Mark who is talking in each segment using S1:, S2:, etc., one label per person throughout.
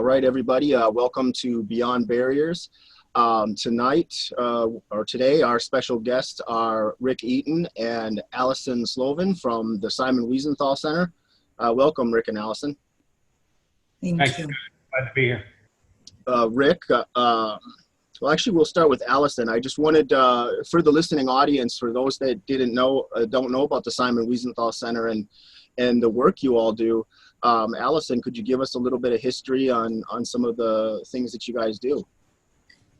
S1: All right, everybody, welcome to Beyond Barriers. Today, our special guests are Rick Eaton and Alison Pure-Slovin from the Simon Wiesenthal Center. Welcome, Rick and Alison.
S2: Thank you.
S3: Glad to be here.
S1: Rick, well, actually, we'll start with Alison. I just wanted, for the listening audience, for those that don't know about the Simon Wiesenthal Center and the work you all do, Alison, could you give us a little bit of history on some of the things that you guys do?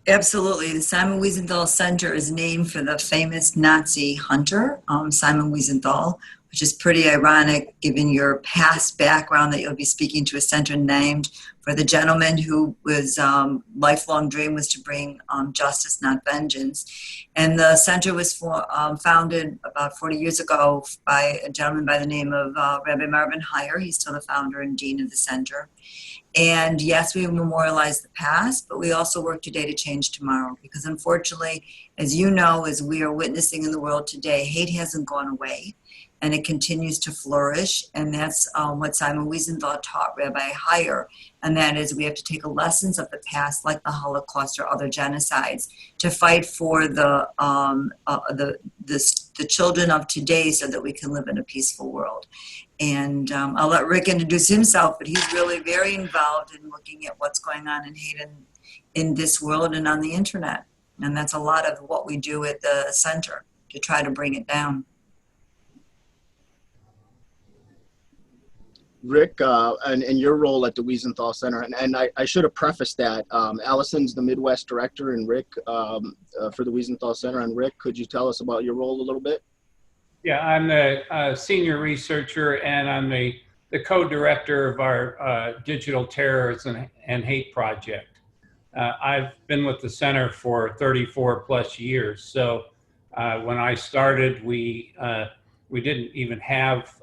S2: Absolutely. The Simon Wiesenthal Center is named for the famous Nazi hunter, Simon Wiesenthal, which is pretty ironic given your past background that you'll be speaking to a center named for the gentleman who was lifelong dream was to bring justice, not vengeance. And the center was founded about 40 years ago by a gentleman by the name of Rabbi Marvin Heyer. He's still the founder and dean of the center. And yes, we memorialize the past, but we also work today to change tomorrow. Because unfortunately, as you know, as we are witnessing in the world today, hate hasn't gone away. And it continues to flourish. And that's what Simon Wiesenthal taught Rabbi Heyer. And that is we have to take lessons of the past, like the Holocaust or other genocides, to fight for the children of today so that we can live in a peaceful world. And I'll let Rick introduce himself, but he's really very involved in looking at what's going on in hate in this world and on the internet. And that's a lot of what we do at the center to try to bring it down.
S1: Rick, and your role at the Wiesenthal Center, and I should have prefaced that. Alison's the Midwest director, and Rick for the Wiesenthal Center. And Rick, could you tell us about your role a little bit?
S3: Yeah, I'm the senior researcher, and I'm the co-director of our digital terrorism and hate project. I've been with the center for 34 plus years. So when I started, we didn't even have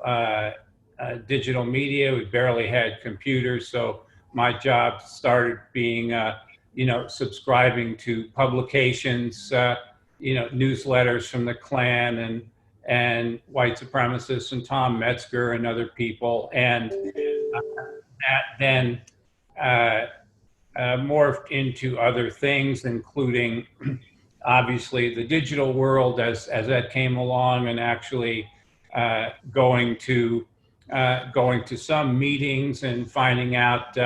S3: digital media. We barely had computers. So my job started being, subscribing to publications, newsletters from the Klan and white supremacists and Tom Metzger and other people. And that then morphed into other things, including obviously the digital world as that came along, and actually going to some meetings and finding out,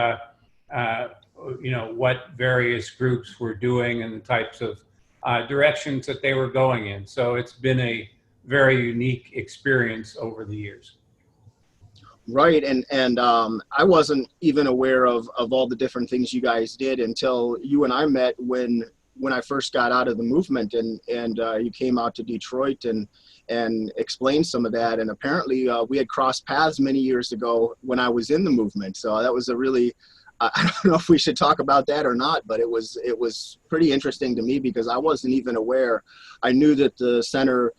S3: what various groups were doing and the types of directions that they were going in. So it's been a very unique experience over the years.
S1: Right, and I wasn't even aware of all the different things you guys did until you and I met when I first got out of the movement, and you came out to Detroit and explained some of that. And apparently we had crossed paths many years ago when I was in the movement. So that was a really, I don't know if we should talk about that or not, but it was pretty interesting to me because I wasn't even aware. I knew that the center,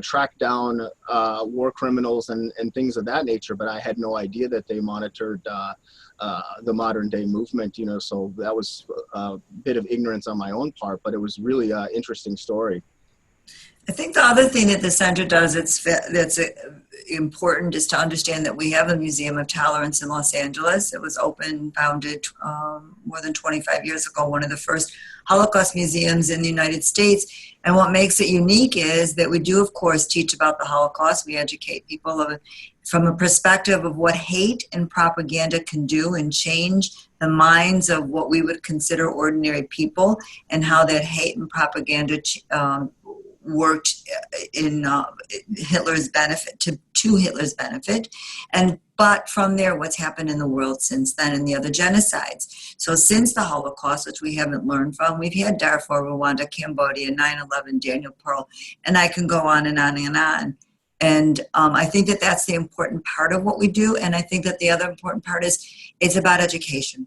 S1: tracked down war criminals and things of that nature, but I had no idea that they monitored the modern day movement, so that was a bit of ignorance on my own part, but it was really an interesting story.
S2: I think the other thing that the center does that's important is to understand that we have a Museum of Tolerance in Los Angeles. It was founded more than 25 years ago, one of the first Holocaust museums in the United States. And what makes it unique is that we do, of course, teach about the Holocaust. We educate people from a perspective of what hate and propaganda can do and change the minds of what we would consider ordinary people, and how that hate and propaganda worked in Hitler's benefit, to Hitler's benefit. But from there, what's happened in the world since then and the other genocides. So since the Holocaust, which we haven't learned from, we've had Darfur, Rwanda, Cambodia, 9/11, Daniel Pearl, and I can go on and on and on. And I think that that's the important part of what we do. And I think that the other important part is it's about education.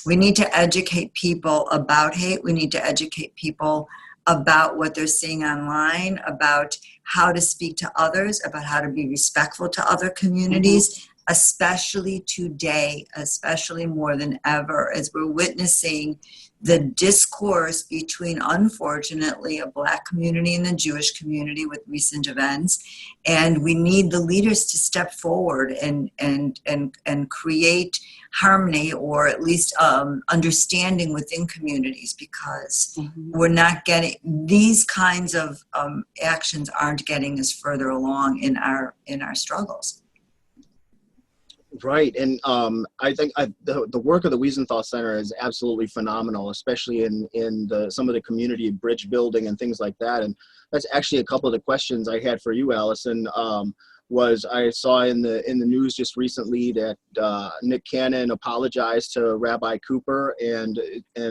S2: We need to educate people about hate. We need to educate people about what they're seeing online, about how to speak to others, about how to be respectful to other communities, especially today, especially more than ever, as we're witnessing the discourse between, unfortunately, a Black community and the Jewish community with recent events. And we need the leaders to step forward and create harmony, or at least understanding within communities, because we're not getting, these kinds of actions aren't getting us further along in our struggles.
S1: Right, and I think the work of the Wiesenthal Center is absolutely phenomenal, especially in some of the community bridge building and things like that. And that's actually a couple of the questions I had for you, Alison. Was I saw in the news just recently that Nick Cannon apologized to Rabbi Cooper and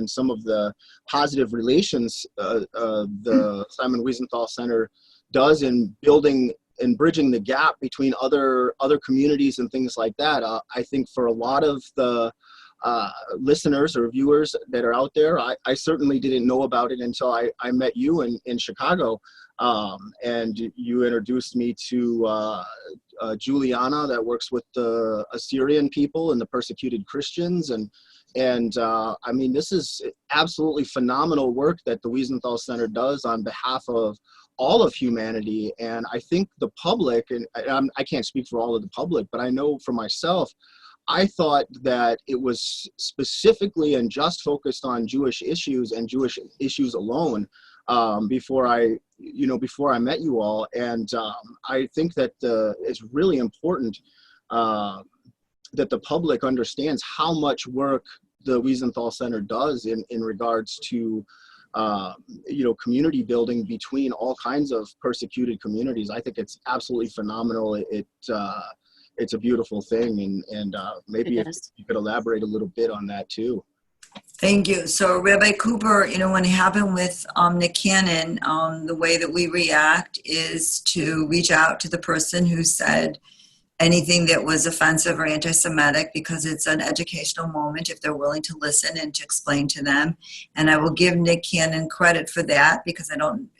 S1: some of the positive relations the Simon Wiesenthal Center does in building and bridging the gap between other communities and things like that. I think for a lot of the listeners or viewers that are out there, I certainly didn't know about it until I met you in Chicago. And you introduced me to Juliana, that works with the Assyrian people and the persecuted Christians. And I mean, this is absolutely phenomenal work that the Wiesenthal Center does on behalf of all of humanity. And I think the public, and I can't speak for all of the public, but I know for myself, I thought that it was specifically and just focused on Jewish issues and Jewish issues alone before I met you all. And I think that it's really important that the public understands how much work the Wiesenthal Center does in regards to community building between all kinds of persecuted communities. I think it's absolutely phenomenal. It's a beautiful thing, and maybe if you could elaborate a little bit on that too.
S2: Thank you. So Rabbi Cooper, when it happened with Nick Cannon, the way that we react is to reach out to the person who said anything that was offensive or anti-Semitic, because it's an educational moment if they're willing to listen and to explain to them. And I will give Nick Cannon credit for that, because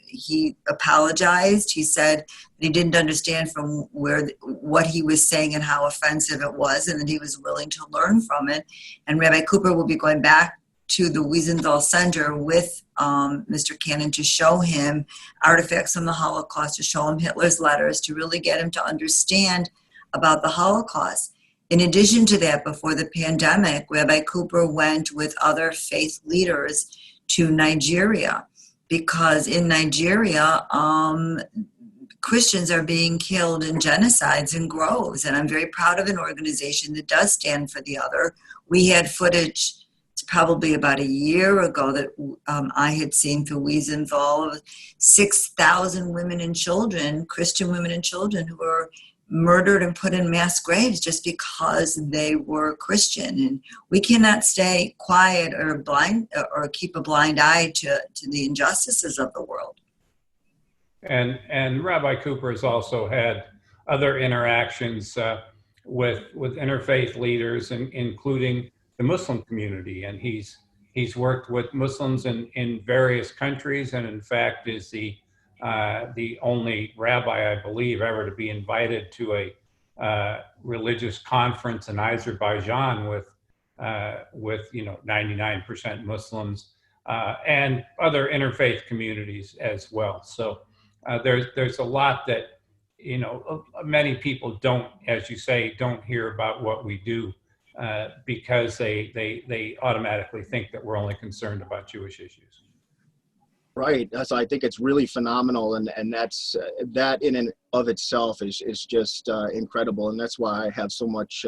S2: he apologized. He said that he didn't understand from what he was saying and how offensive it was, and that he was willing to learn from it. And Rabbi Cooper will be going back to the Wiesenthal Center with Mr. Cannon to show him artifacts from the Holocaust, to show him Hitler's letters, to really get him to understand about the Holocaust. In addition to that, before the pandemic, Rabbi Cooper went with other faith leaders to Nigeria, because in Nigeria, Christians are being killed in genocides and groves. And I'm very proud of an organization that does stand for the other. We had footage, it's probably about a year ago, that I had seen through Wiesenthal of 6,000 women and children, Christian women and children, who were murdered and put in mass graves just because they were Christian. And we cannot stay quiet or blind or keep a blind eye to the injustices of the world.
S3: And Rabbi Cooper has also had other interactions with interfaith leaders, including the Muslim community. And he's worked with Muslims in various countries, and in fact is the only rabbi, I believe, ever to be invited to a religious conference in Azerbaijan with 99% Muslims and other interfaith communities as well. So there's a lot that many people don't, as you say, don't hear about what we do because they automatically think that we're only concerned about Jewish issues.
S1: Right. So I think it's really phenomenal, and that's that in and of itself is just incredible, and that's why I have so much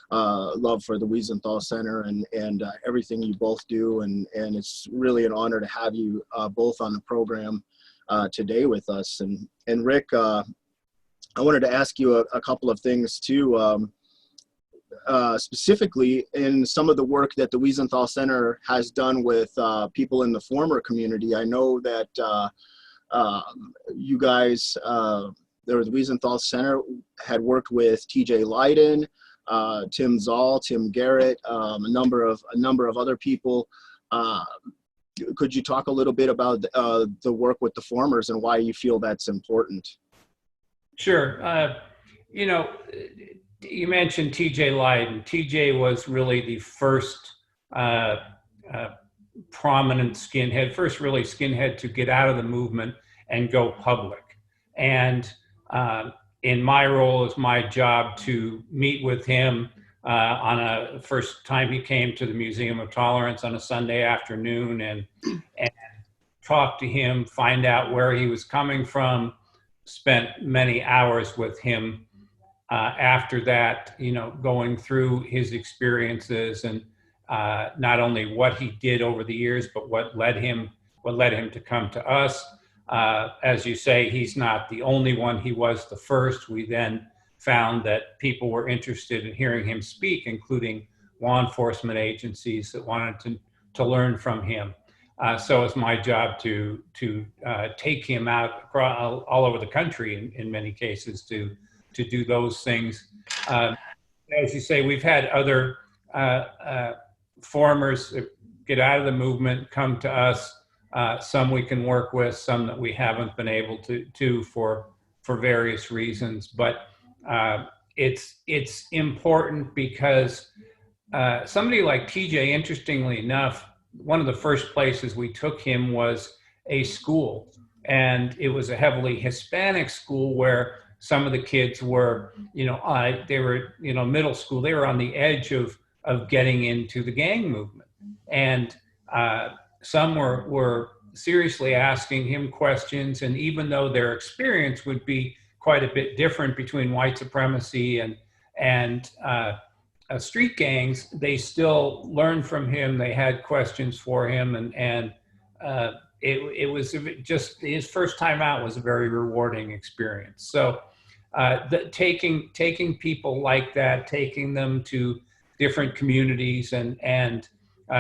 S1: love for the Wiesenthal Center and everything you both do, and it's really an honor to have you both on the program today with us. And Rick, I wanted to ask you a couple of things too. Specifically in some of the work that the Wiesenthal Center has done with people in the former community. I know that you guys, the Wiesenthal Center had worked with TJ Leiden, Tim Zoll, Tim Garrett, a number of other people. Could you talk a little bit about the work with the formers and why you feel that's important?
S3: Sure. you mentioned TJ Lydon. TJ was really the first prominent skinhead, first really skinhead to get out of the movement and go public. And in my role, it's my job to meet with him on a first time he came to the Museum of Tolerance on a Sunday afternoon and talk to him, find out where he was coming from, spent many hours with him after that, you know, going through his experiences and not only what he did over the years, but what led him to come to us. As you say, he's not the only one. He was the first. We then found that people were interested in hearing him speak, including law enforcement agencies that wanted to learn from him. So it's my job to take him out across, all over the country in many cases to do those things. As you say, we've had other formers get out of the movement, come to us. Some we can work with, some that we haven't been able to for various reasons. But it's important because somebody like TJ, interestingly enough, one of the first places we took him was a school, and it was a heavily Hispanic school where some of the kids were, they were, middle school. They were on the edge of getting into the gang movement, and some were seriously asking him questions. And even though their experience would be quite a bit different between white supremacy and street gangs, they still learned from him. They had questions for him, and it was just his first time out was a very rewarding experience. So taking people like that, taking them to different communities, and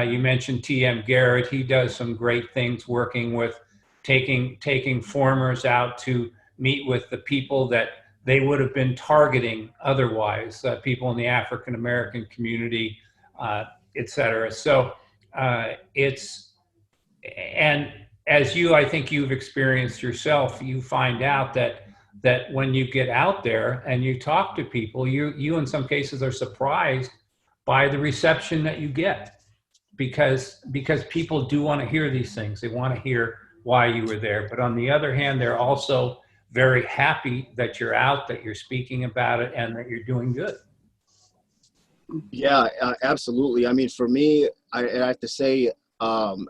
S3: you mentioned T.M. Garrett. He does some great things working with taking formers out to meet with the people that they would have been targeting otherwise, people in the African American community, et cetera. So and as I think you've experienced yourself, you find out that when you get out there and you talk to people, you in some cases are surprised by the reception that you get, because people do want to hear these things. They want to hear why you were there. But on the other hand, they're also very happy that you're out, that you're speaking about it, and that you're doing good.
S1: Yeah, absolutely. I mean, for me, I have to say, the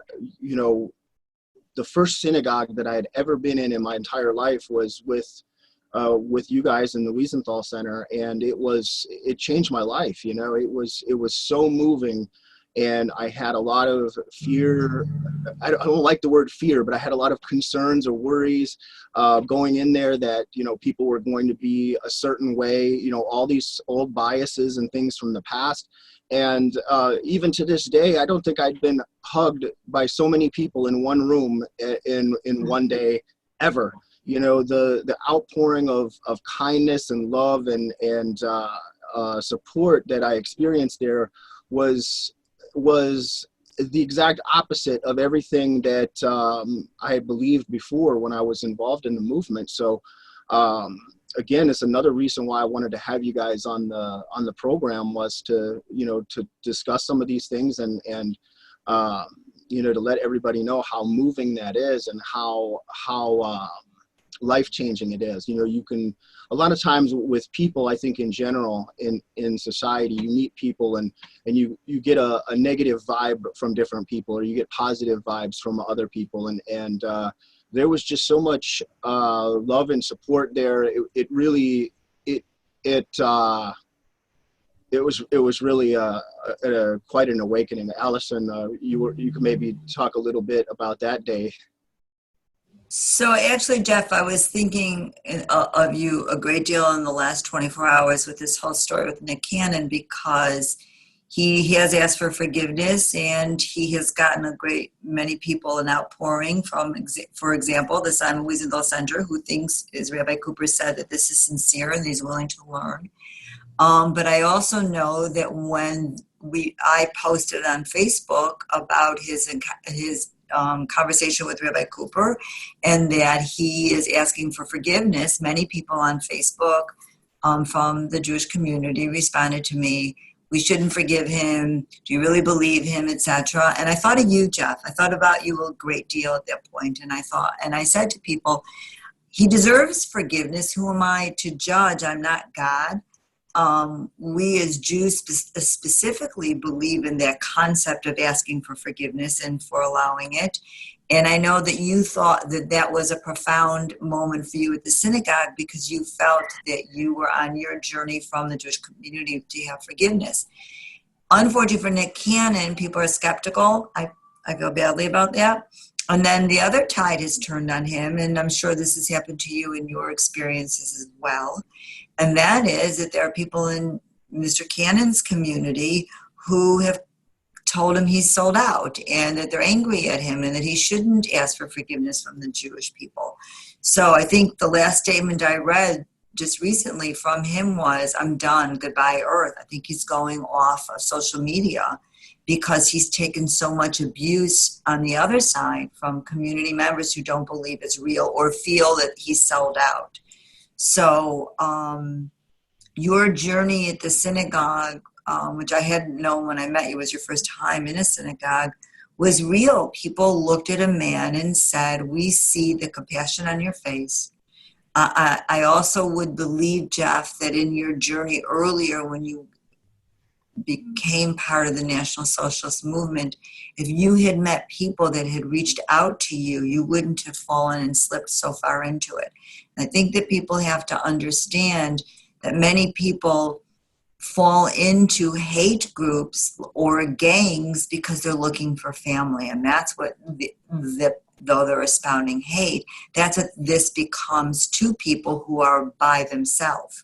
S1: first synagogue that I had ever been in my entire life was with you guys in the Wiesenthal Center, and it changed my life. It was so moving. And I had a lot of fear. I don't like the word fear, but I had a lot of concerns or worries going in there that, people were going to be a certain way, all these old biases and things from the past. And even to this day, I don't think I'd been hugged by so many people in one room in one day ever. The outpouring of kindness and love and support that I experienced there was the exact opposite of everything that I had believed before when I was involved in the movement. So again, it's another reason why I wanted to have you guys on the program, was to discuss some of these things and to let everybody know how moving that is and how life-changing it is. You can, a lot of times with people, I think in general in society, you meet people and you get a negative vibe from different people, or you get positive vibes from other people. And there was just so much love and support there. It really was really quite an awakening. Alison, you could maybe talk a little bit about that day.
S2: So actually, Jeff, I was thinking of you a great deal in the last 24 hours with this whole story with Nick Cannon, because he has asked for forgiveness, and he has gotten a great many people an outpouring from, for example, the Simon Wiesenthal Center, who thinks, as Rabbi Cooper said, that this is sincere and he's willing to learn. But I also know that when I posted on Facebook about his conversation with Rabbi Cooper, and that he is asking for forgiveness, many people on Facebook from the Jewish community responded to me, "We shouldn't forgive him. Do you really believe him, etc." And I thought of you, Jeff. I thought about you a great deal at that point. And I said to people, he deserves forgiveness. Who am I to judge? I'm not God. We as Jews specifically believe in that concept of asking for forgiveness and for allowing it. And I know that you thought that that was a profound moment for you at the synagogue because you felt that you were on your journey from the Jewish community to have forgiveness. Unfortunately for Nick Cannon, people are skeptical. I feel badly about that. And then the other tide has turned on him, and I'm sure this has happened to you in your experiences as well. And that is that there are people in Mr. Cannon's community who have told him he's sold out and that they're angry at him and that he shouldn't ask for forgiveness from the Jewish people. So I think the last statement I read just recently from him was, "I'm done, goodbye earth." I think he's going off of social media because he's taken so much abuse on the other side from community members who don't believe it's real or feel that he's sold out. So your journey at the synagogue, which I hadn't known when I met you was your first time in a synagogue, was real. People looked at a man and said, "We see the compassion on your face." I also would believe, Jeff, that in your journey earlier when you became part of the National Socialist Movement, if you had met people that had reached out to you, you wouldn't have fallen and slipped so far into it. And I think that people have to understand that many people fall into hate groups or gangs because they're looking for family. And that's what, though they're espousing hate, that's what this becomes to people who are by themselves.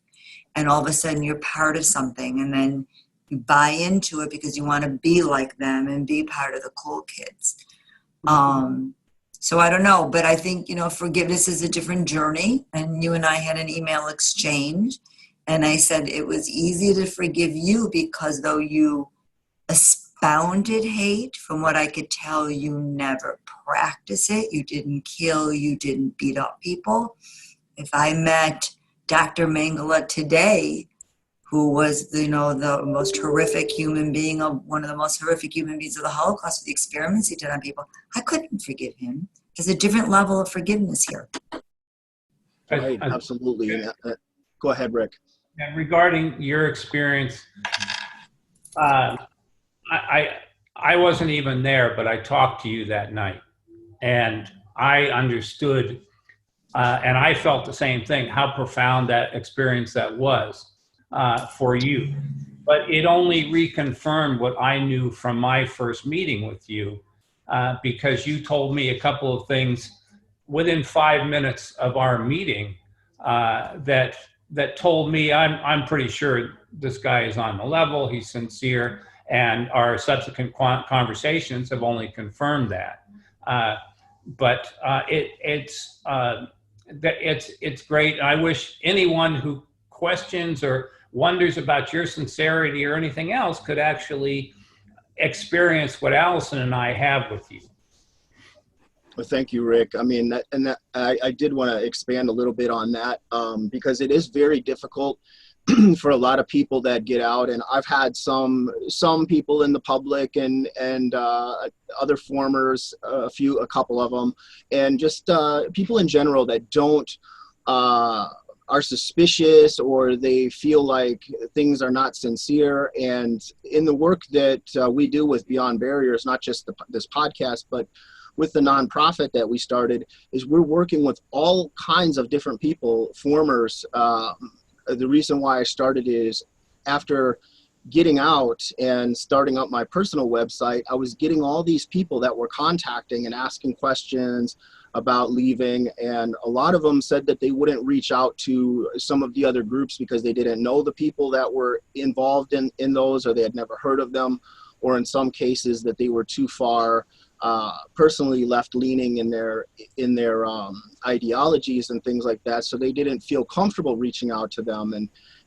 S2: And all of a sudden you're part of something, and then you buy into it because you want to be like them and be part of the cool kids. So I don't know, but I think, forgiveness is a different journey. And you and I had an email exchange, and I said it was easy to forgive you because though you espoused hate, from what I could tell, you never practice it. You didn't kill, you didn't beat up people. If I met Dr. Mengele today, who was, the most horrific human being, one of the most horrific human beings of the Holocaust, with the experiments he did on people, I couldn't forgive him. There's a different level of forgiveness here.
S1: Right, absolutely. Go ahead, Rick.
S3: And regarding your experience, I wasn't even there, but I talked to you that night, and I understood, and I felt the same thing, how profound that experience that was. For you, but it only reconfirmed what I knew from my first meeting with you, because you told me a couple of things within 5 minutes of our meeting that told me I'm pretty sure this guy is on the level, he's sincere, and our subsequent conversations have only confirmed that. But it's great. I wish anyone who questions or wonders about your sincerity or anything else could actually experience what Alison and I have with you.
S1: Well, thank you, Rick. I mean, I did want to expand a little bit on that because it is very difficult for a lot of people that get out, and I've had some people in the public and other formers, a couple of them, and just people in general that don't are suspicious, or they feel like things are not sincere. And in the work that we do with Beyond Barriers, not just this podcast, but with the nonprofit that we started, is we're working with all kinds of different people, formers. The reason why I started is after getting out and starting up my personal website, I was getting all these people that were contacting and asking questions about leaving, and a lot of them said that they wouldn't reach out to some of the other groups because they didn't know the people that were involved in those, or they had never heard of them, or in some cases that they were too far personally left-leaning in their ideologies and things like that, so they didn't feel comfortable reaching out to them.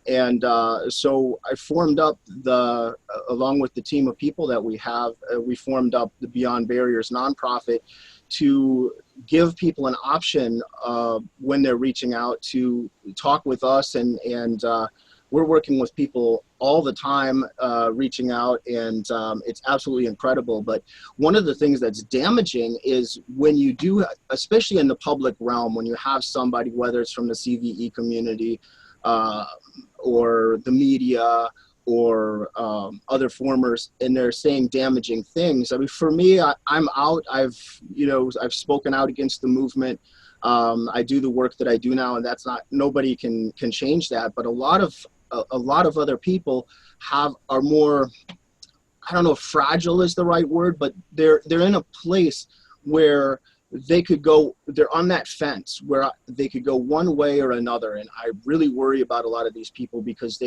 S1: So I formed up along with the team of people that we have, we formed up the BeyondBarriers Nonprofit to give people an option when they're reaching out to talk with us. And we're working with people all the time, reaching out, and it's absolutely incredible. But one of the things that's damaging is when you do, especially in the public realm, when you have somebody, whether it's from the CVE community or the media or other formers, and they're saying damaging things. I mean, for me, I'm out. I've spoken out against the movement. I do the work that I do now, and that's not, nobody can change that. But a lot of other people are more, I don't know if fragile is the right word, but they're in a place where they're on that fence where they could go one way or another. And I really worry about a lot of these people because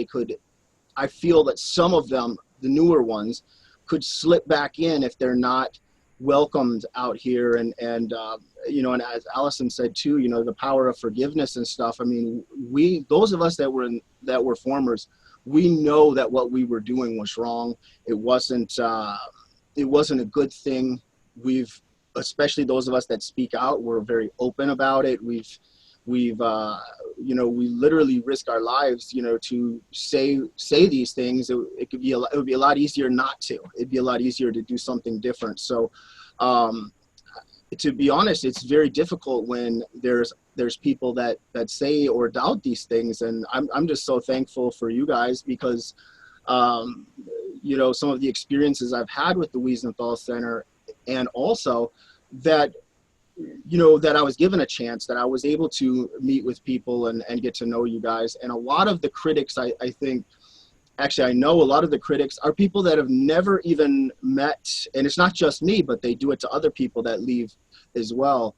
S1: I feel that some of them, the newer ones, could slip back in if they're not welcomed out here. And as Alison said too, the power of forgiveness and stuff. I mean, those of us that were formers, we know that what we were doing was wrong. It wasn't a good thing. Especially those of us that speak out, we're very open about it. We literally risk our lives, to say these things. It would be a lot easier not to. It'd be a lot easier to do something different. So, to be honest, it's very difficult when there's people that say or doubt these things. And I'm just so thankful for you guys because, some of the experiences I've had with the Wiesenthal Center, and also that I was given a chance, that I was able to meet with people and get to know you guys. And a lot of the critics, I know a lot of the critics are people that have never even met, and it's not just me, but they do it to other people that leave as well.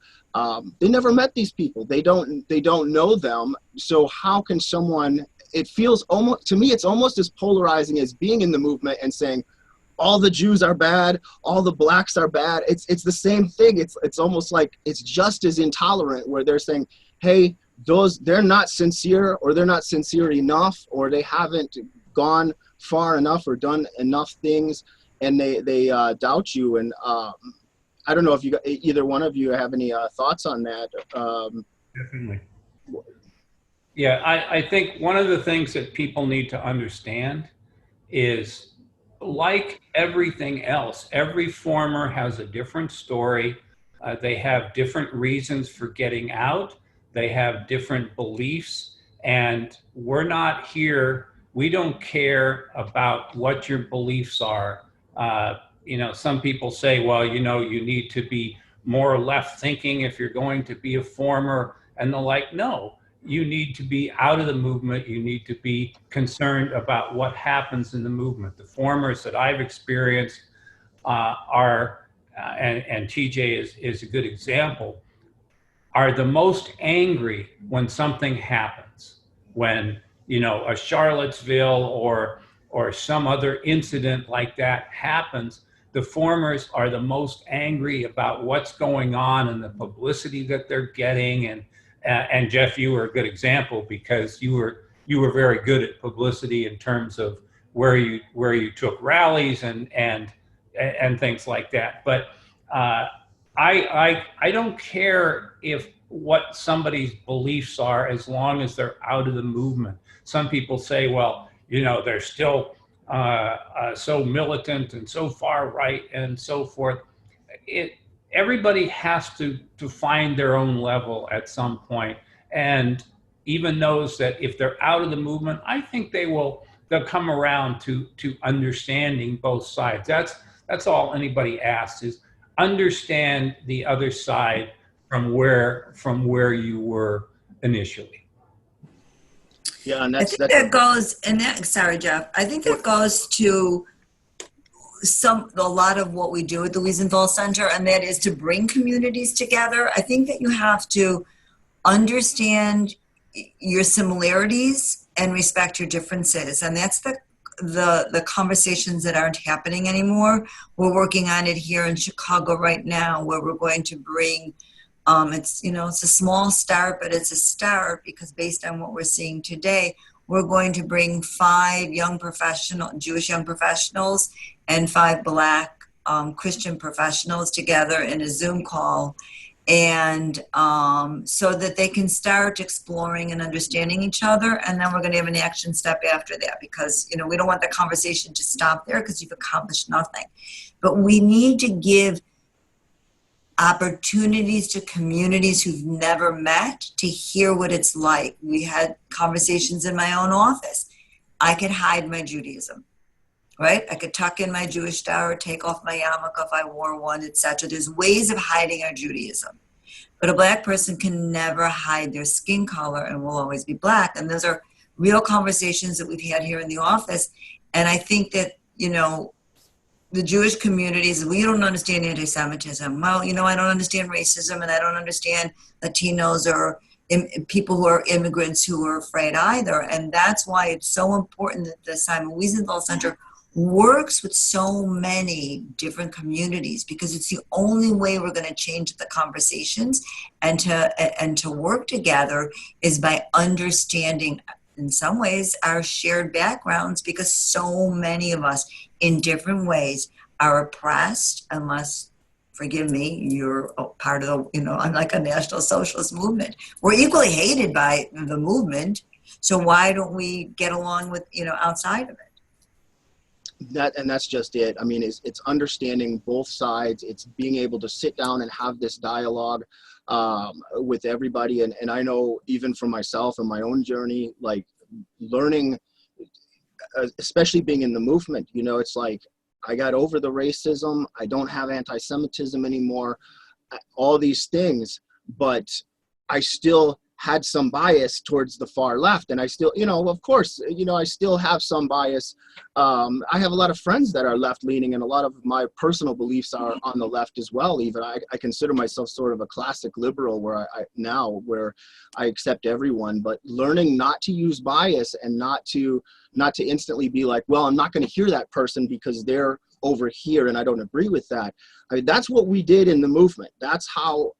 S1: They never met these people. They don't know them. So how can someone, it feels almost, to me, it's almost as polarizing as being in the movement and saying, all the Jews are bad, all the blacks are bad. It's the same thing. It's almost like it's just as intolerant, where they're saying, hey, they're not sincere, or they're not sincere enough, or they haven't gone far enough or done enough things, and they doubt you. And I don't know if either one of you have any thoughts on that.
S3: Definitely. Yeah, I think one of the things that people need to understand is, like everything else, every former has a different story. They have different reasons for getting out. They have different beliefs, and we're not here. We don't care about what your beliefs are. Some people say, well, you need to be more left thinking if you're going to be a former, and the like. No. You need to be out of the movement. You need to be concerned about what happens in the movement. The formers that I've experienced are, and TJ is a good example, are the most angry when something happens. When, a Charlottesville or some other incident like that happens, the formers are the most angry about what's going on and the publicity that they're getting. And Jeff, you were a good example because you were very good at publicity in terms of where you took rallies and things like that. But I don't care what somebody's beliefs are, as long as they're out of the movement. Some people say, well, they're still so militant and so far right and so forth. Everybody has to find their own level at some point. And even those that, if they're out of the movement, I think they'll come around to understanding both sides. That's all anybody asks, is understand the other side from where you were initially.
S1: Yeah, and
S2: sorry, Jeff. I think that goes to a lot of what we do at the Wiesenthal Center, and that is to bring communities together. I think that you have to understand your similarities and respect your differences, and that's the conversations that aren't happening anymore. We're working on it here in Chicago right now, where we're going to bring it's a small start, but it's a start, because based on what we're seeing today, we're going to bring 5 Jewish young professionals and 5 Black Christian professionals together in a Zoom call, and so that they can start exploring and understanding each other. And then we're going to have an action step after that, because we don't want the conversation to stop there, because you've accomplished nothing. But we need to give opportunities to communities who've never met to hear what it's like. We had conversations in my own office. I could hide my Judaism, right? I could tuck in my Jewish star or take off my yarmulke if I wore one, etc. There's ways of hiding our Judaism. But a Black person can never hide their skin color and will always be Black. And those are real conversations that we've had here in the office. And I think that, the Jewish communities, we don't understand anti-Semitism. Well, I don't understand racism, and I don't understand Latinos or people who are immigrants who are afraid either. And that's why it's so important that the Simon Wiesenthal Center works with so many different communities, because it's the only way we're going to change the conversations and to work together is by understanding, in some ways, our shared backgrounds, because so many of us in different ways are oppressed, unless, forgive me, you're part of the, unlike a National Socialist movement. We're equally hated by the movement. So why don't we get along with, outside of it?
S1: That's just it. I mean, it's understanding both sides. It's being able to sit down and have this dialogue with everybody. And I know even for myself and my own journey, like learning, especially being in the movement, it's like I got over the racism. I don't have anti-Semitism anymore, all these things, but I still had some bias towards the far left. And I still, of course, I still have some bias. I have a lot of friends that are left leaning, and a lot of my personal beliefs are on the left as well. Even I consider myself sort of a classic liberal where I accept everyone, but learning not to use bias and not to instantly be like, well, I'm not going to hear that person because they're over here and I don't agree with that. I mean, that's what we did in the movement. That's how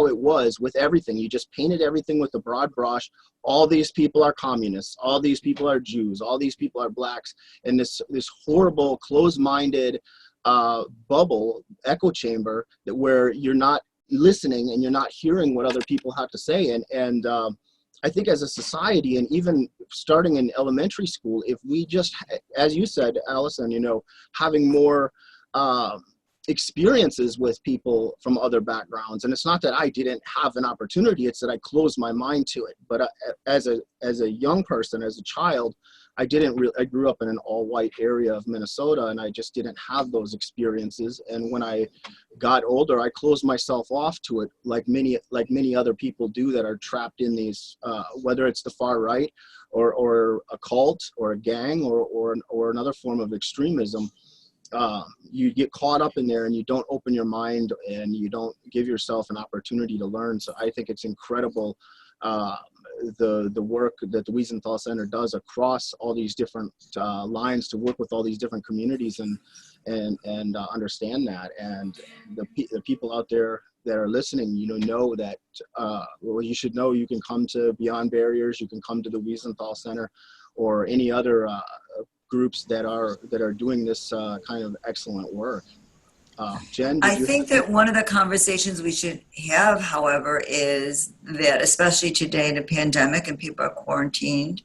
S1: it was with everything. You just painted everything with a broad brush. All these people are communists. All these people are Jews. All these people are Blacks. And this horrible, closed-minded bubble, echo chamber, where you're not listening and you're not hearing what other people have to say. And I think as a society, and even starting in elementary school, if we just, as you said, Alison, having more experiences with people from other backgrounds. And it's not that I didn't have an opportunity, it's that I closed my mind to it. But as a young person, as a child, I grew up in an all-white area of Minnesota, and I just didn't have those experiences. And when I got older, I closed myself off to it, like many other people do that are trapped in these, whether it's the far right or a cult or a gang or another form of extremism. You get caught up in there and you don't open your mind and you don't give yourself an opportunity to learn. So I think it's incredible the work that the Wiesenthal Center does across all these different lines to work with all these different communities and understand that. And the people out there that are listening, know that you should know you can come to Beyond Barriers, you can come to the Wiesenthal Center or any other groups that are doing this kind of excellent work. Jen,
S2: I think that one of the conversations we should have, however, is that, especially today in a pandemic and people are quarantined,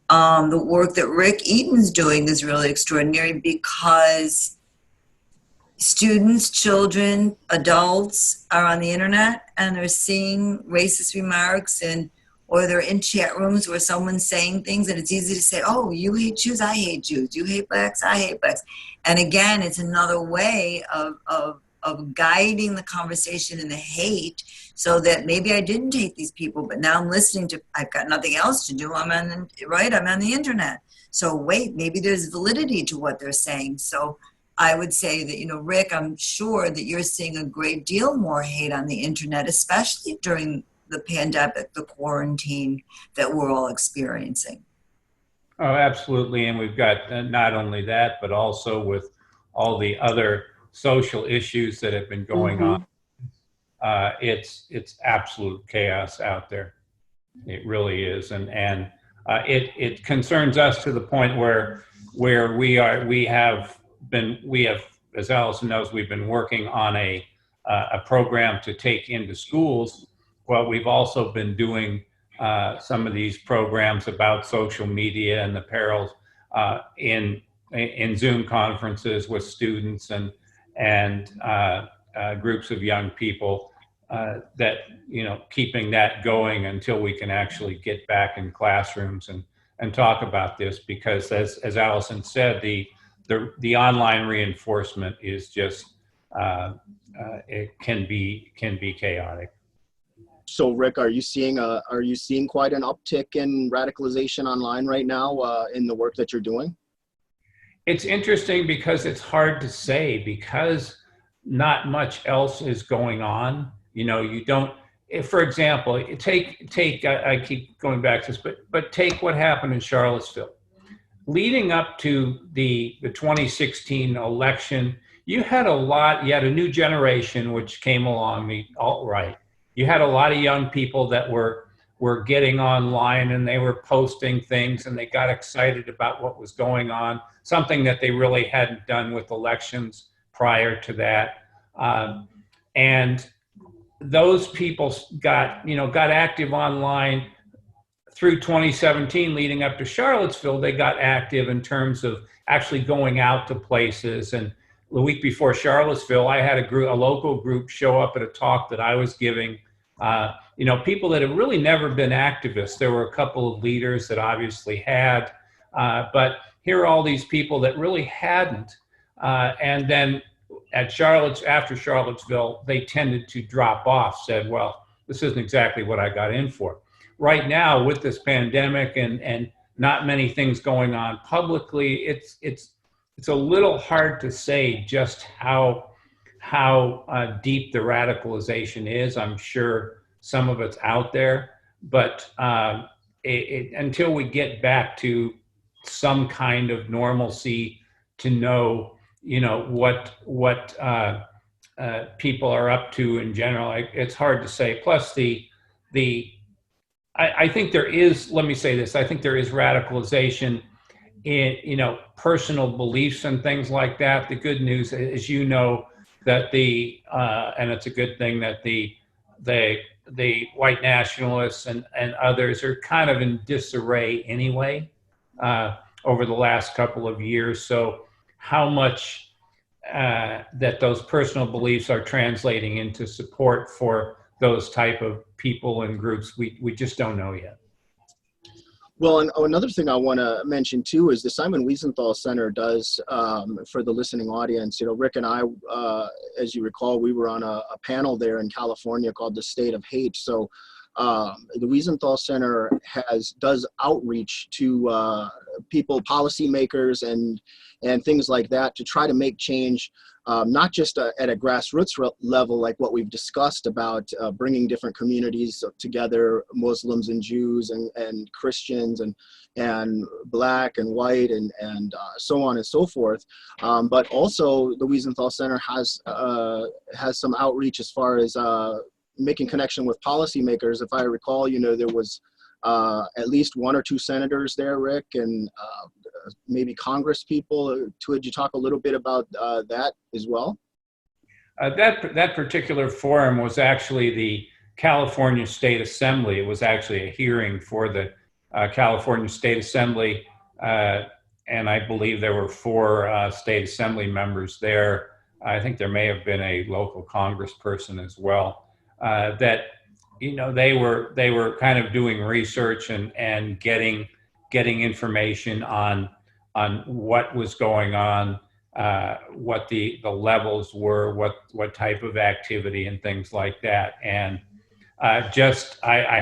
S2: the work that Rick Eaton's doing is really extraordinary, because students, children, adults are on the internet and they're seeing racist remarks or they're in chat rooms where someone's saying things, and it's easy to say, oh, you hate Jews, I hate Jews. You hate Blacks, I hate Blacks. And again, it's another way of guiding the conversation and the hate, so that maybe I didn't hate these people, but now I'm listening to, I've got nothing else to do. I'm on the internet. So wait, maybe there's validity to what they're saying. So I would say that, Rick, I'm sure that you're seeing a great deal more hate on the internet, especially during the pandemic, the quarantine that we're all experiencing.
S3: Oh, absolutely. And we've got not only that, but also with all the other social issues that have been going on. It's absolute chaos out there. It really is. And it concerns us to the point where we have, as Alison knows, we've been working on a program to take into schools. Well, we've also been doing some of these programs about social media and the perils in Zoom conferences with students and groups of young people, that, keeping that going until we can actually get back in classrooms and talk about this, because as Alison said, the online reinforcement is just, it can be chaotic.
S1: So, Rick, are you seeing quite an uptick in radicalization online right now in the work that you're doing?
S3: It's interesting because it's hard to say, because not much else is going on. You don't. For example, take. I keep going back to this, but take what happened in Charlottesville, leading up to the 2016 election. You had a new generation which came along, the alt-right. You had a lot of young people that were getting online, and they were posting things, and they got excited about what was going on, something that they really hadn't done with elections prior to that. And those people got active online through 2017, leading up to Charlottesville. They got active in terms of actually going out to places. And the week before Charlottesville, I had a local group show up at a talk that I was giving. People that have really never been activists. There were a couple of leaders that obviously had, but here are all these people that really hadn't. And then after Charlottesville, they tended to drop off, said, well, this isn't exactly what I got in for. Right now, with this pandemic and not many things going on publicly, it's a little hard to say just how deep the radicalization is. I'm sure some of it's out there, but until we get back to some kind of normalcy to know, what people are up to in general, it's hard to say. Plus I think there is, let me say this, I think there is radicalization in, personal beliefs and things like that. The good news is, that and it's a good thing that the white nationalists and others are kind of in disarray anyway over the last couple of years. So how much that those personal beliefs are translating into support for those type of people and groups, we just don't know yet.
S1: Well, and another thing I want to mention too is the Simon Wiesenthal Center does, for the listening audience, Rick and I, as you recall, we were on a panel there in California called The State of Hate. So the Wiesenthal Center does outreach to people, policymakers and things like that, to try to make change, not just at a grassroots level, like what we've discussed about bringing different communities together, Muslims and Jews and Christians and Black and white and so on and so forth. But also the Wiesenthal Center has some outreach as far as making connection with policymakers. If I recall, there was at least one or two senators there, Rick, and maybe Congress people. Would you talk a little bit about that as well?
S3: That particular forum was actually the California State Assembly. It was actually a hearing for the California State Assembly, and I believe there were 4 state assembly members there. I think there may have been a local congressperson as well. That they were kind of doing research and getting information on what was going on, what the levels were, what type of activity and things like that. And I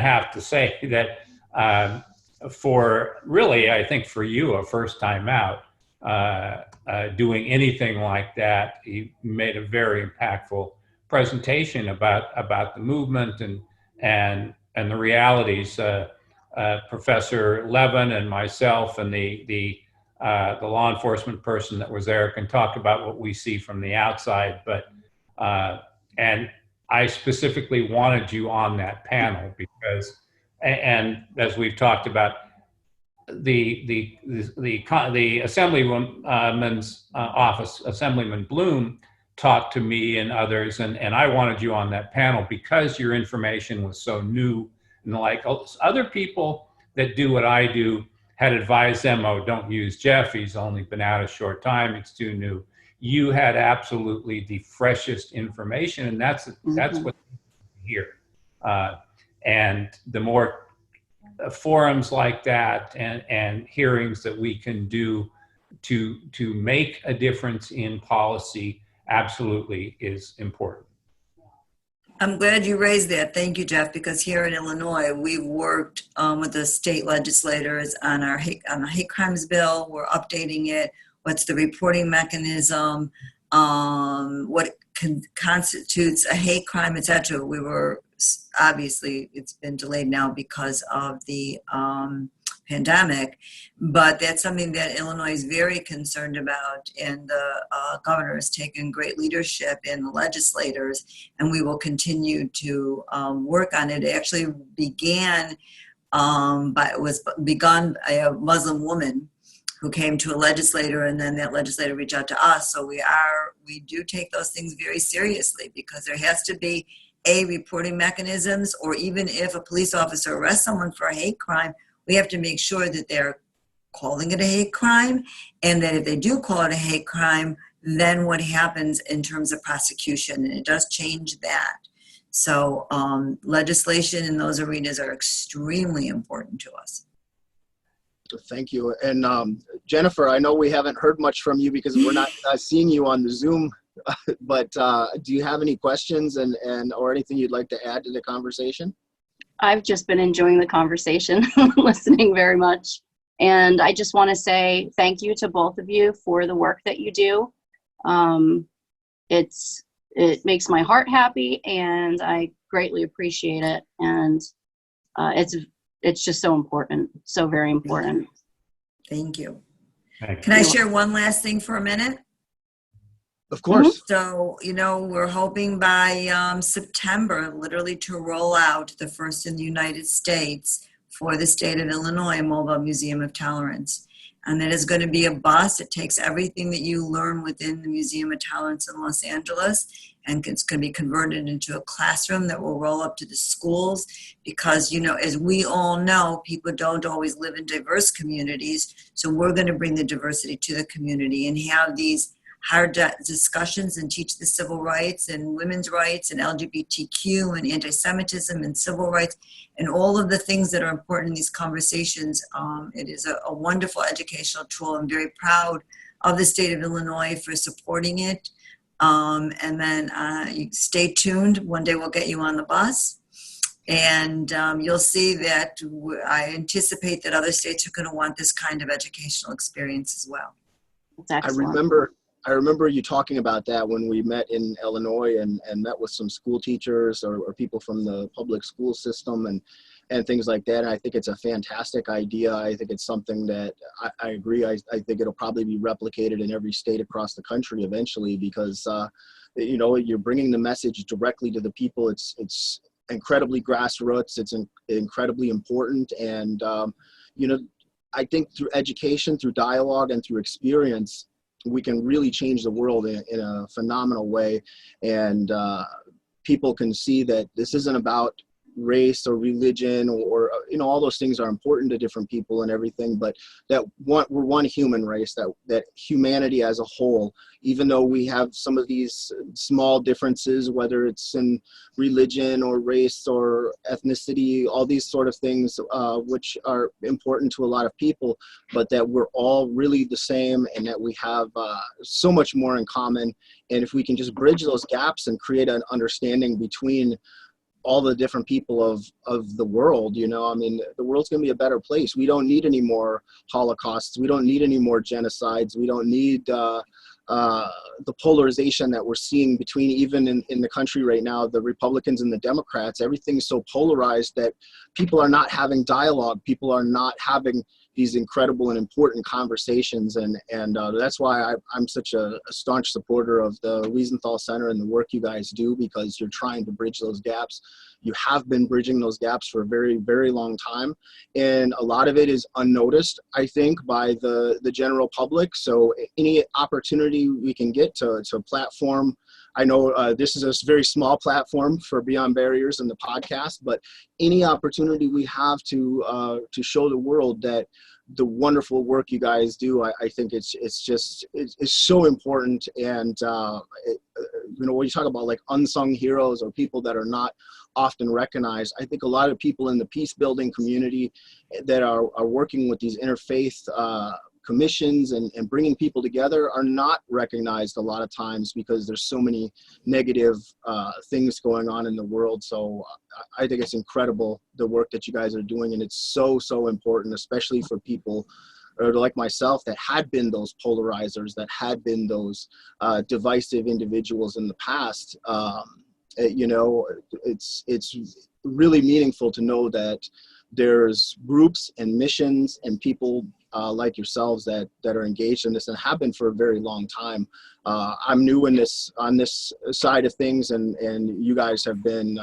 S3: have to say that for really, I think for you, a first time out, doing anything like that, you made a very impactful presentation about the movement and the realities. Professor Levin and myself and the law enforcement person that was there can talk about what we see from the outside, but and I specifically wanted you on that panel because, and as we've talked about, the Assemblyman's office, Assemblyman Bloom, talked to me and others, and I wanted you on that panel because your information was so new. And like other people that do what I do had advised them, oh, don't use Jeff. He's only been out a short time. It's too new. You had absolutely the freshest information, and that's what here. And the more forums like that and hearings that we can do to make a difference in policy absolutely is important.
S2: I'm glad you raised that. Thank you, Jeff, because here in Illinois, we've worked with the state legislators on the hate crimes bill. We're updating it. What's the reporting mechanism? What constitutes a hate crime, etc. We were, obviously, it's been delayed now because of the pandemic, but that's something that Illinois is very concerned about, and the governor has taken great leadership in the legislators, and we will continue to work on it. It actually began was begun by a Muslim woman who came to a legislator, and then that legislator reached out to us. So we do take those things very seriously, because there has to be reporting mechanisms, or even if a police officer arrests someone for a hate crime, we have to make sure that they're calling it a hate crime, and that if they do call it a hate crime, then what happens in terms of prosecution, and it does change that. So legislation in those arenas are extremely important to us.
S1: Thank you. And Jennifer, I know we haven't heard much from you because we're not seeing you on the Zoom, but do you have any questions and or anything you'd like to add to the conversation?
S4: I've just been enjoying the conversation, listening very much. And I just want to say thank you to both of you for the work that you do. It makes my heart happy, and I greatly appreciate it. And it's just so important, so very important.
S2: Thank you.
S3: Thank you.
S2: Can I share one last thing for a minute?
S1: Of course.
S2: So, we're hoping by September, literally, to roll out the first in the United States for the state of Illinois, a mobile museum of tolerance. And that is going to be a bus that takes everything that you learn within the Museum of Tolerance in Los Angeles, and it's going to be converted into a classroom that will roll up to the schools, because, as we all know, people don't always live in diverse communities. So we're going to bring the diversity to the community and have these hard discussions and teach the civil rights and women's rights and LGBTQ and anti-Semitism and civil rights and all of the things that are important in these conversations. It is a wonderful educational tool. I'm very proud of the state of Illinois for supporting it. And then you stay tuned. One day we'll get you on the bus. And you'll see that I anticipate that other states are going to want this kind of educational experience as well.
S4: That's excellent.
S1: I remember you talking about that when we met in Illinois and met with some school teachers or people from the public school system and things like that. And I think it's a fantastic idea. I think it's something that I agree. I think it'll probably be replicated in every state across the country eventually, because, you're bringing the message directly to the people. It's incredibly grassroots. It's incredibly important. And, I think through education, through dialogue, and through experience, we can really change the world in a phenomenal way. And people can see that this isn't about race or religion or all those things are important to different people and everything, but that we're one human race, that humanity as a whole, even though we have some of these small differences, whether it's in religion or race or ethnicity, all these sort of things, which are important to a lot of people, but that we're all really the same and that we have so much more in common. And if we can just bridge those gaps and create an understanding between all the different people of the world, the world's going to be a better place. We don't need any more Holocausts. We don't need any more genocides. We don't need the polarization that we're seeing between, even in the country right now, the Republicans and the Democrats. Everything's so polarized that people are not having dialogue. People are not having these incredible and important conversations. And that's why I'm such a staunch supporter of the Wiesenthal Center and the work you guys do, because you're trying to bridge those gaps. You have been bridging those gaps for a very, very long time. And a lot of it is unnoticed, I think, by the general public. So any opportunity we can get to platform, I know this is a very small platform for Beyond Barriers and the podcast, but any opportunity we have to show the world that the wonderful work you guys do, I think it's so important. And when you talk about like unsung heroes or people that are not often recognized, I think a lot of people in the peace building community that are working with these interfaith commissions and bringing people together are not recognized a lot of times because there's so many negative things going on in the world. So I think it's incredible, the work that you guys are doing, and it's so important, especially for people like myself that had been those polarizers, that had been those divisive individuals in the past. It's really meaningful to know that there's groups and missions and people like yourselves that are engaged in this and have been for a very long time. I'm new on this side of things, and you guys have been.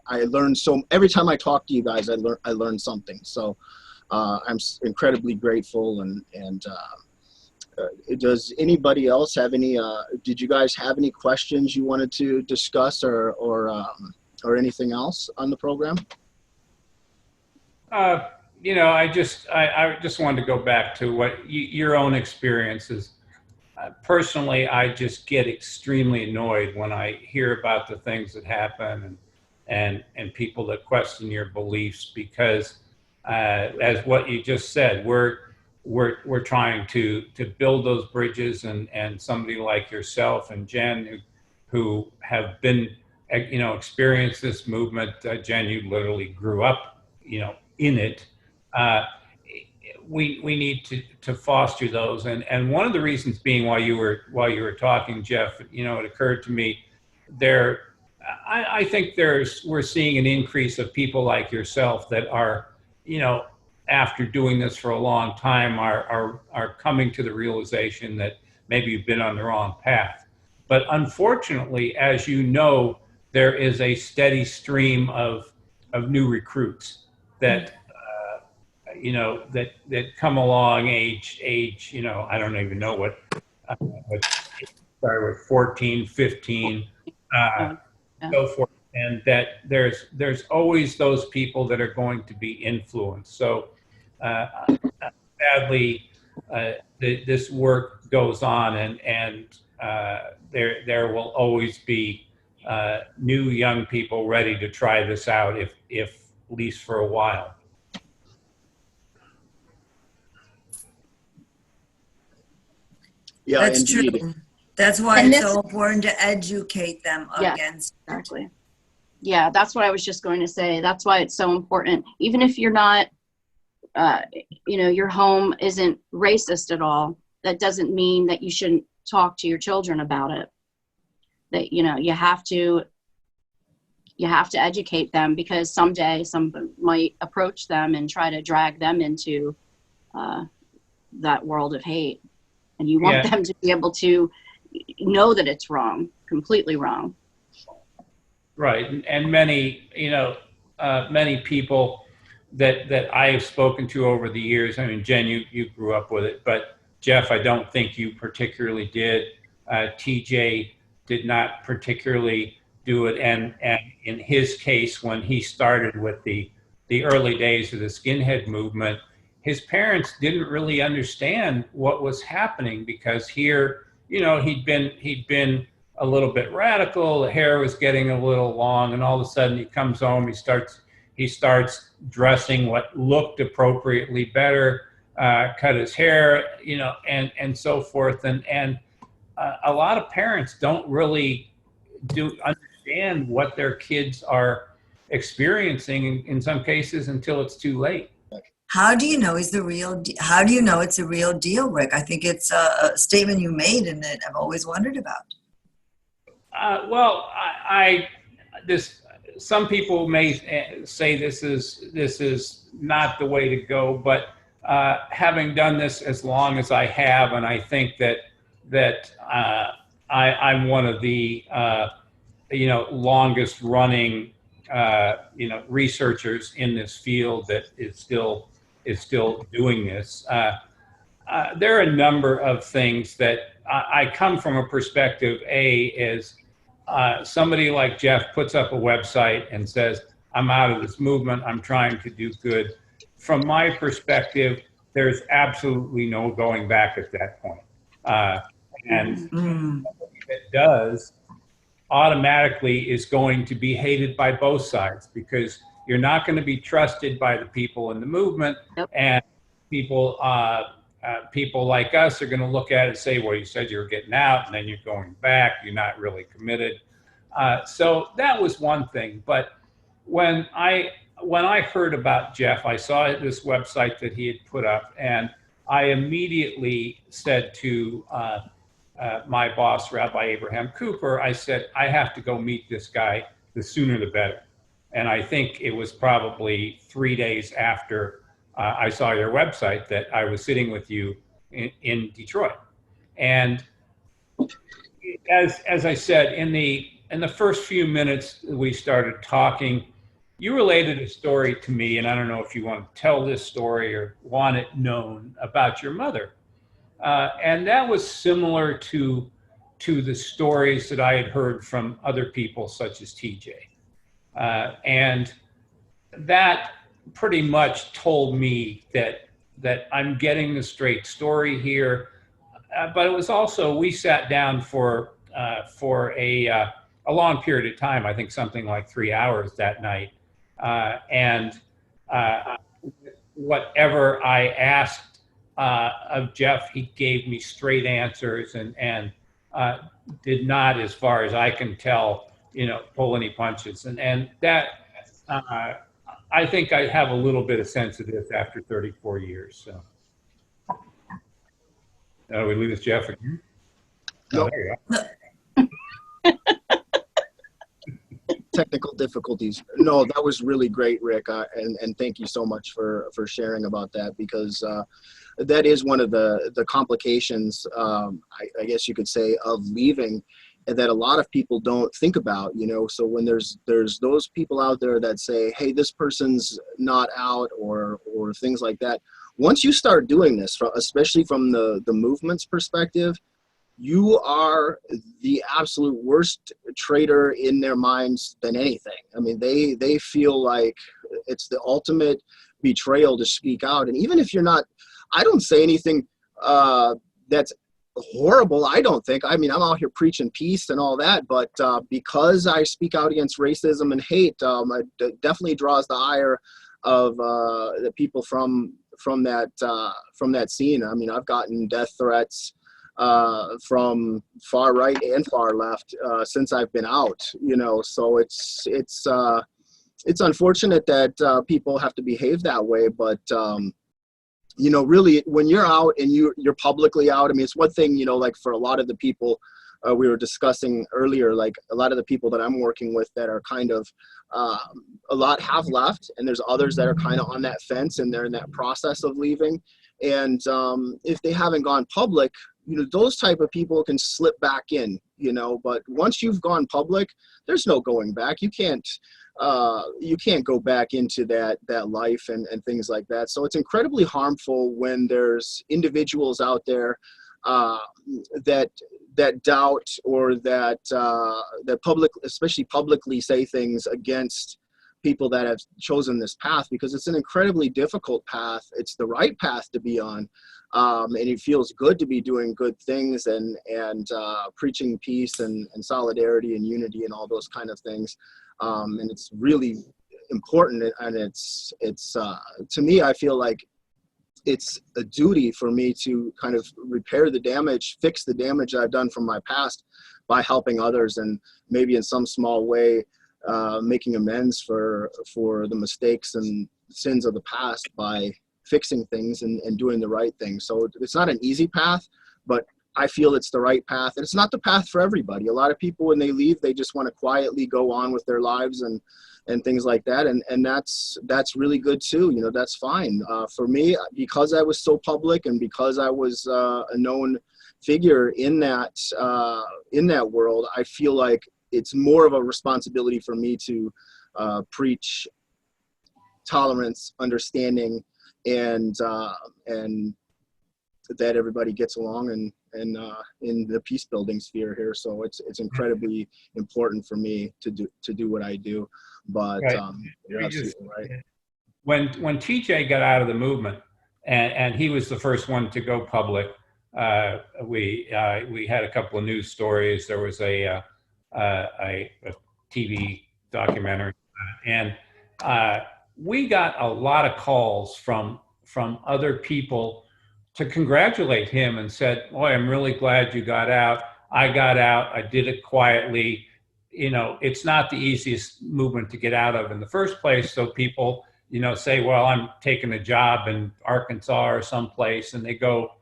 S1: I learned every time I talk to you guys, I learn something. So I'm incredibly grateful. And does anybody else have any? Did you guys have any questions you wanted to discuss or anything else on the program?
S3: I just wanted to go back to what your own experiences. Personally, I just get extremely annoyed when I hear about the things that happen and people that question your beliefs, because as what you just said, we're trying to build those bridges, and somebody like yourself and Jen who have been experienced this movement. Jen, you literally grew up in it. We need to foster those, and one of the reasons being, while you were talking, Jeff, it occurred to me I think we're seeing an increase of people like yourself that are after doing this for a long time are coming to the realization that maybe you've been on the wrong path. But unfortunately, as you know, there is a steady stream of new recruits that that come along age, I don't even know what started with 14, 15, so forth, and that there's always those people that are going to be influenced. So sadly, this work goes on, and there will always be new young people ready to try this out, if at least for a while.
S1: Yeah,
S2: that's
S1: indeed.
S2: true. That's why it's so important to educate them against.
S4: Exactly. Yeah, that's what I was just going to say. That's why it's so important. Even if you're not, your home isn't racist at all, that doesn't mean that you shouldn't talk to your children about it. That, you have to educate them, because someday somebody might approach them and try to drag them into that world of hate. And you want them to be able to know that it's wrong, completely wrong.
S3: Right, and many, many people that I have spoken to over the years. I mean, Jen, you grew up with it, but Jeff, I don't think you particularly did. TJ did not particularly do it, and in his case, when he started with the early days of the skinhead movement, his parents didn't really understand what was happening, because here, he'd been a little bit radical, the hair was getting a little long, and all of a sudden he comes home, he starts dressing what looked appropriately better, cut his hair, and so forth, and a lot of parents don't really understand what their kids are experiencing in some cases until it's too late.
S2: How do you know how do you know it's a real deal, Rick? I think it's a statement you made and that I've always wondered about.
S3: Well, some people may say this is not the way to go, but having done this as long as I have, and I think that I'm one of the longest running researchers in this field that is still doing this. There are a number of things that I come from a perspective. Is somebody like Jeff puts up a website and says, I'm out of this movement, I'm trying to do good. From my perspective, there's absolutely no going back at that point. And somebody that does automatically is going to be hated by both sides, because you're not going to be trusted by the people in the movement.
S4: Yep.
S3: And people like us are going to look at it and say, well, you said you were getting out and then you're going back, you're not really committed. So that was one thing. But when I heard about Jeff, I saw this website that he had put up, and I immediately said to my boss, Rabbi Abraham Cooper, I said, I have to go meet this guy, the sooner the better. And I think it was probably 3 days after I saw your website that I was sitting with you in Detroit. And as I said, in the first few minutes we started talking, you related a story to me, and I don't know if you want to tell this story or want it known, about your mother. And that was similar to the stories that I had heard from other people such as TJ. And that pretty much told me that I'm getting the straight story here. But it was also, we sat down for a long period of time, I think something like 3 hours that night. And whatever I asked of Jeff, he gave me straight answers and did not, as far as I can tell, pull any punches. And that, I think I have a little bit of sense of this after 34 years. So, we leave this Jeff again?
S1: Nope.
S3: Oh, there you go.
S1: Technical difficulties. No, that was really great, Rick, and thank you so much for sharing about that, because that is one of the complications, I guess you could say, of leaving, and that a lot of people don't think about. So when there's those people out there that say, hey, this person's not out, or things like that, once you start doing this, especially from the movement's perspective, you are the absolute worst traitor in their minds than anything. I mean, they feel like it's the ultimate betrayal to speak out. And even if you're not, I don't say anything that's horrible, I don't think. I mean, I'm out here preaching peace and all that, but because I speak out against racism and hate, it definitely draws the ire of the people from that scene. I mean, I've gotten death threats from far right and far left since I've been out, so it's unfortunate that people have to behave that way, but really, when you're out and you're publicly out, I mean, it's one thing, like for a lot of the people we were discussing earlier, like a lot of the people that I'm working with that are kind of, a lot have left, and there's others that are kind of on that fence and they're in that process of leaving. And if they haven't gone public, those type of people can slip back in, but once you've gone public, there's no going back. You can't go back into that life and things like that. So it's incredibly harmful when there's individuals out there that doubt, or that especially publicly say things against people that have chosen this path, because it's an incredibly difficult path. It's the right path to be on. And it feels good to be doing good things and preaching peace and solidarity and unity and all those kind of things. And it's really important. And it's to me, I feel like it's a duty for me to kind of repair the damage, fix the damage I've done from my past by helping others, and maybe in some small way, making amends for the mistakes and sins of the past by fixing things and doing the right thing. So it's not an easy path, but I feel it's the right path. And it's not the path for everybody. A lot of people, when they leave, they just want to quietly go on with their lives and things like that. And that's really good too. You know, that's fine. For me, because I was so public and because I was a known figure in that world, I feel like it's more of a responsibility for me to preach tolerance, understanding, and that everybody gets along and in the peace building sphere here. So it's incredibly important for me to do what I do. But
S3: right.
S1: You're absolutely right.
S3: When TJ got out of the movement, and he was the first one to go public, we had a couple of news stories. There was a TV documentary, and we got a lot of calls from other people to congratulate him and said, "Boy, I'm really glad you got out. I got out. I did it quietly." You know, it's not the easiest movement to get out of in the first place. So people, you know, say, "Well, I'm taking a job in Arkansas or someplace," and they go,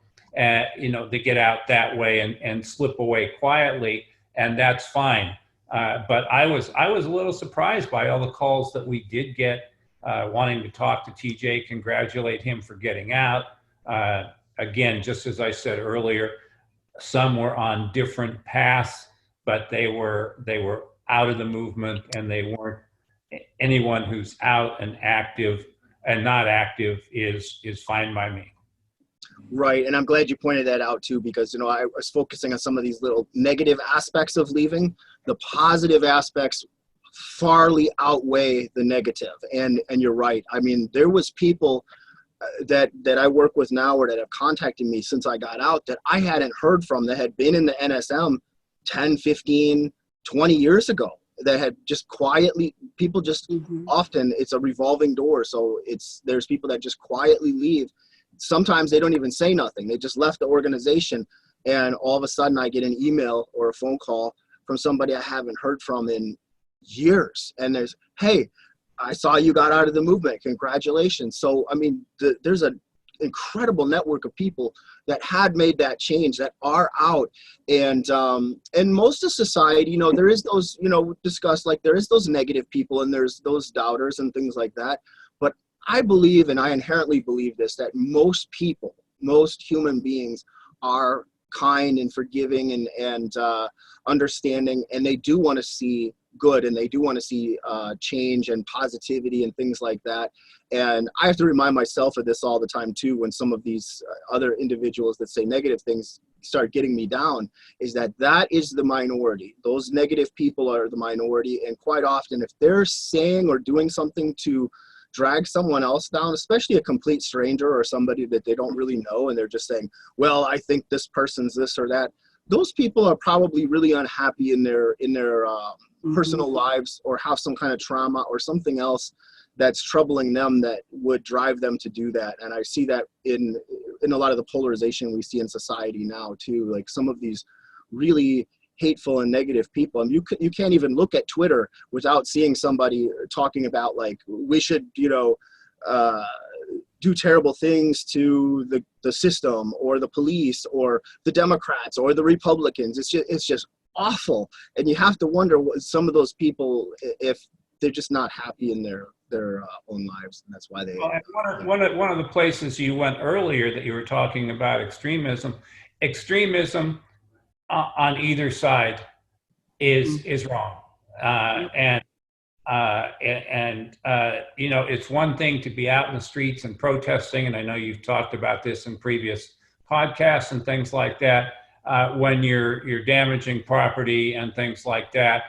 S3: you know, they get out that way and slip away quietly, and that's fine. But I was a little surprised by all the calls that we did get, wanting to talk to TJ, congratulate him for getting out. Again, just as I said earlier, some were on different paths, but they were out of the movement, and they weren't. Anyone who's out and active and not active is fine by me.
S1: Right, and I'm glad you pointed that out too, because, you know, I was focusing on some of these little negative aspects of leaving. The positive aspects farly outweigh the negative, and you're right. I mean, there was people that I work with now or that have contacted me since I got out that I hadn't heard from, that had been in the NSM 10, 15, 20 years ago, that had just quietly, people just often, it's a revolving door. So there's people that just quietly leave. Sometimes they don't even say nothing. They just left the organization, and all of a sudden I get an email or a phone call from somebody I haven't heard from in years. And there's, "Hey, I saw you got out of the movement. Congratulations." So, I mean, there's an incredible network of people that had made that change, that are out. And most of society, you know, there is those, you know, discussed, like there is those negative people and there's those doubters and things like that. But I believe, and I inherently believe this, that most people, most human beings are kind and forgiving and understanding, and they do want to see good, and they do want to see change and positivity and things like that. And I have to remind myself of this all the time too, when some of these other individuals that say negative things start getting me down, is that is the minority. Those negative people are the minority, and quite often if they're saying or doing something to drag someone else down, especially a complete stranger or somebody that they don't really know, and they're just saying, "Well, I think this person's this or that," those people are probably really unhappy in their personal lives, or have some kind of trauma or something else that's troubling them that would drive them to do that. And I see that in a lot of the polarization we see in society now too, like some of these really hateful and negative people. And you can't even look at Twitter without seeing somebody talking about, like, we should, you know, do terrible things to the system or the police or the Democrats or the Republicans. It's just awful. And you have to wonder what some of those people, if they're just not happy in their own lives, and that's why they.
S3: Well, one of the places you went earlier that you were talking about extremism on either side is wrong, and you know, it's one thing to be out in the streets and protesting, and I know you've talked about this in previous podcasts and things like that. When you're damaging property and things like that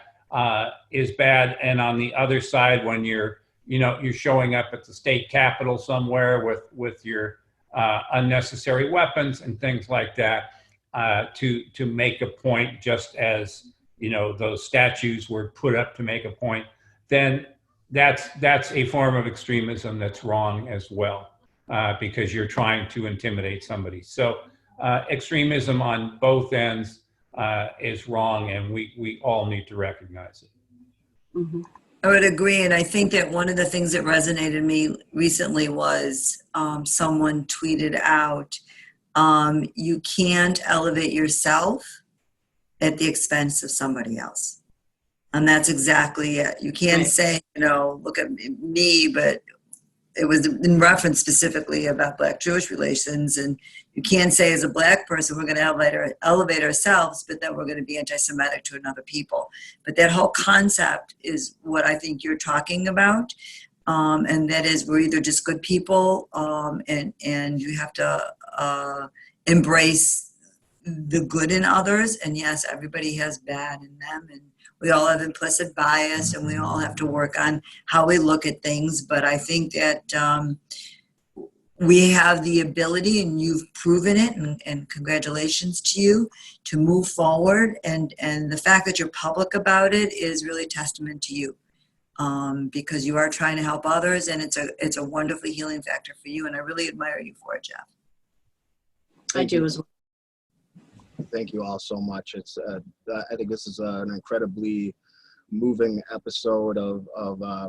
S3: is bad, and on the other side, when you're showing up at the state capitol somewhere with your unnecessary weapons and things like that, to make a point, just as, you know, those statues were put up to make a point, then that's a form of extremism that's wrong as well, because you're trying to intimidate somebody. So extremism on both ends is wrong, and we all need to recognize it.
S2: Mm-hmm. I would agree, and I think that one of the things that resonated me recently was someone tweeted out You can't elevate yourself at the expense of somebody else. And that's exactly it. You can't say, look at me, but it was in reference specifically about Black-Jewish relations. And you can't say as a Black person, we're going to elevate ourselves, but then we're going to be anti-Semitic to another people. But that whole concept is what I think you're talking about. And that is, we're either just good people, and you have to embrace the good in others. And yes, everybody has bad in them, and we all have implicit bias, and we all have to work on how we look at things. But I think that we have the ability, and you've proven it, and congratulations to you, to move forward. And the fact that you're public about it is really testament to you. Because you are trying to help others, and it's a wonderfully healing factor for you, and I really admire you for it, Jeff.
S4: I do as well.
S1: Thank you all so much. I think this is an incredibly moving episode of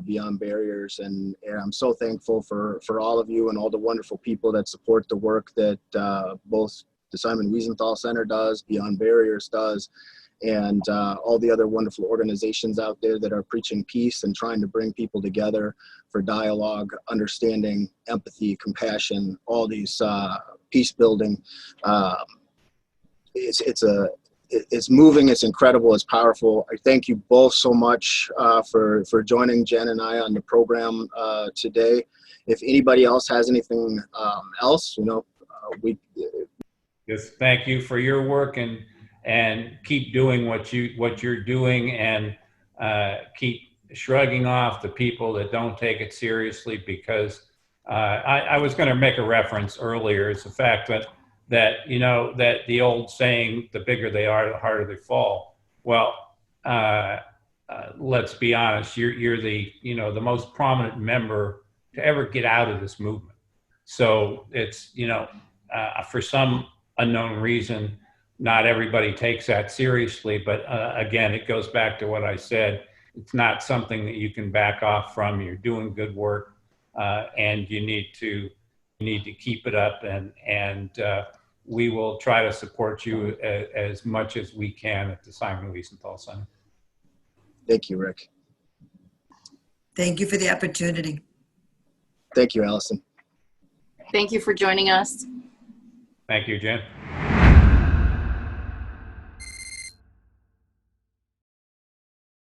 S1: Beyond Barriers, and I'm so thankful for all of you and all the wonderful people that support the work that both the Simon Wiesenthal Center does, Beyond Barriers does, and all the other wonderful organizations out there that are preaching peace and trying to bring people together for dialogue, understanding, empathy, compassion, all these peace building. It's moving, it's incredible, it's powerful. I thank you both so much for joining Jen and I on the program today. If anybody else has anything else,
S3: Yes, thank you for your work, and keep doing what you're doing, and keep shrugging off the people that don't take it seriously, because I was going to make a reference earlier. It's the fact that that the old saying, the bigger they are, the harder they fall. Well, let's be honest, you're the the most prominent member to ever get out of this movement. So it's for some unknown reason, not everybody takes that seriously, but again, it goes back to what I said. It's not something that you can back off from. You're doing good work, and you need to keep it up, and we will try to support you as much as we can at the Simon Wiesenthal Center.
S1: Thank you, Rick.
S2: Thank you for the opportunity.
S1: Thank you, Alison.
S4: Thank you for joining us.
S3: Thank you, Jen.